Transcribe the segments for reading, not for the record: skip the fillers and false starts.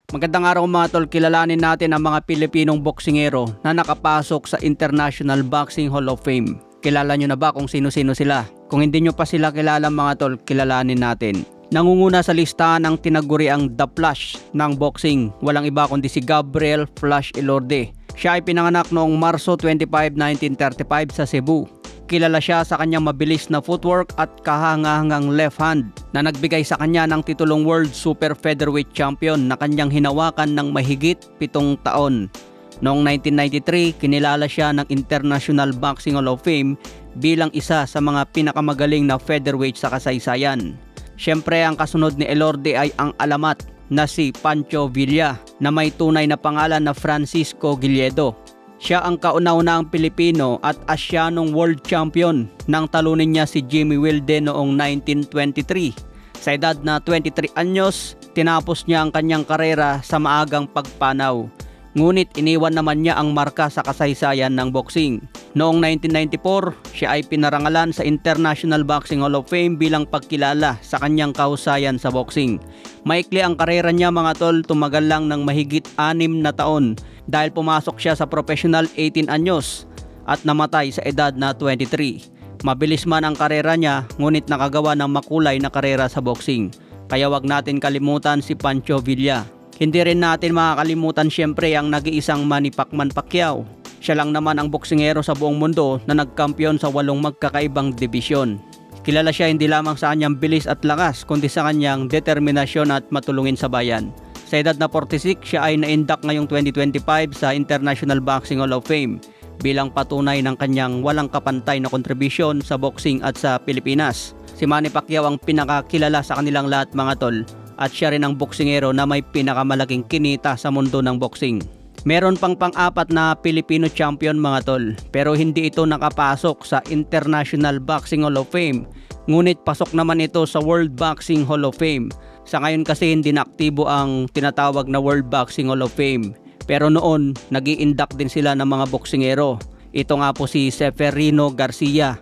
Magandang araw mga tol, kilalanin natin ang mga Pilipinong boksingero na nakapasok sa International Boxing Hall of Fame. Kilala nyo na ba kung sino-sino sila? Kung hindi nyo pa sila kilala mga tol, kilalanin natin. Nangunguna sa listahan ang tinaguriang The Flash ng boxing. Walang iba kundi si Gabriel Flash Elorde. Siya ay pinanganak noong Marso 25, 1935 sa Cebu. Kilala siya sa kanyang mabilis na footwork at kahangahangang left hand na nagbigay sa kanya ng titulong World Super Featherweight Champion na kanyang hinawakan ng mahigit 7 taon. Noong 1993, kinilala siya ng International Boxing Hall of Fame bilang isa sa mga pinakamagaling na featherweight sa kasaysayan. Siyempre, ang kasunod ni Elorde ay ang alamat na si Pancho Villa na may tunay na pangalan na Francisco Gilledo. Siya ang kauna-unahang Pilipino at Asianong world champion nang talunin niya si Jimmy Wilde noong 1923. Sa edad na 23 anyos, tinapos niya ang kanyang karera sa maagang pagpanaw. Ngunit iniwan naman niya ang marka sa kasaysayan ng boxing. Noong 1994, siya ay pinarangalan sa International Boxing Hall of Fame bilang pagkilala sa kanyang kahusayan sa boxing. Maikli ang karera niya mga tol, tumagal lang ng mahigit 6 na taon dahil pumasok siya sa professional 18 anyos at namatay sa edad na 23. Mabilis man ang karera niya, ngunit nakagawa ng makulay na karera sa boxing. Kaya wag natin kalimutan si Pancho Villa. Hindi rin natin makakalimutan siyempre ang nag-iisang Manny Pacquiao. Siya lang naman ang boksingero sa buong mundo na nagkampiyon sa 8 magkakaibang dibisyon. Kilala siya hindi lamang sa kanyang bilis at lakas kundi sa kanyang determinasyon at matulungin sa bayan. Sa edad na 46, siya ay na-induct ngayong 2025 sa International Boxing Hall of Fame bilang patunay ng kanyang walang kapantay na kontribusyon sa boxing at sa Pilipinas. Si Manny Pacquiao ang pinakakilala sa kanilang lahat mga tol at siya rin ang boksingero na may pinakamalaking kinita sa mundo ng boxing. Meron pang pang-apat na Filipino champion mga tol, pero hindi ito nakapasok sa International Boxing Hall of Fame, ngunit pasok naman ito sa World Boxing Hall of Fame. Sa ngayon kasi hindi na aktibo ang tinatawag na World Boxing Hall of Fame, pero noon nag-i-induct din sila ng mga boksingero. Ito nga po si Seferino Garcia.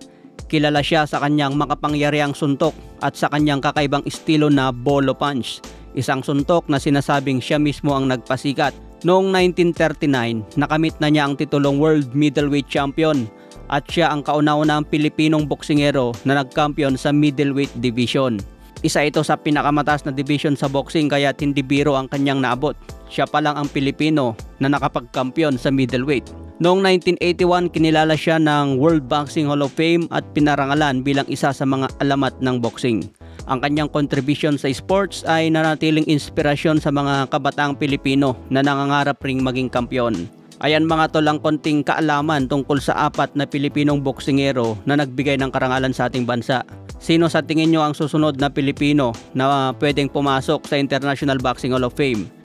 Kilala siya sa kanyang makapangyarihang suntok at sa kanyang kakaibang estilo na bolo punch. Isang suntok na sinasabing siya mismo ang nagpasikat. Noong 1939, nakamit na niya ang titulong World Middleweight Champion at siya ang kauna-unahang Pilipinong boksingero na nagkampiyon sa middleweight division. Isa ito sa pinakamataas na division sa boxing kaya hindi biro ang kanyang naabot. Siya pa lang ang Pilipino na nakapagkampiyon sa middleweight. Noong 1981, kinilala siya ng World Boxing Hall of Fame at pinarangalan bilang isa sa mga alamat ng boxing. Ang kanyang contribution sa sports ay nanatiling inspirasyon sa mga kabataang Pilipino na nangangarap ring maging kampiyon. Ayan mga tol ang konting kaalaman tungkol sa 4 na Pilipinong boksingero na nagbigay ng karangalan sa ating bansa. Sino sa tingin nyo ang susunod na Pilipino na pwedeng pumasok sa International Boxing Hall of Fame?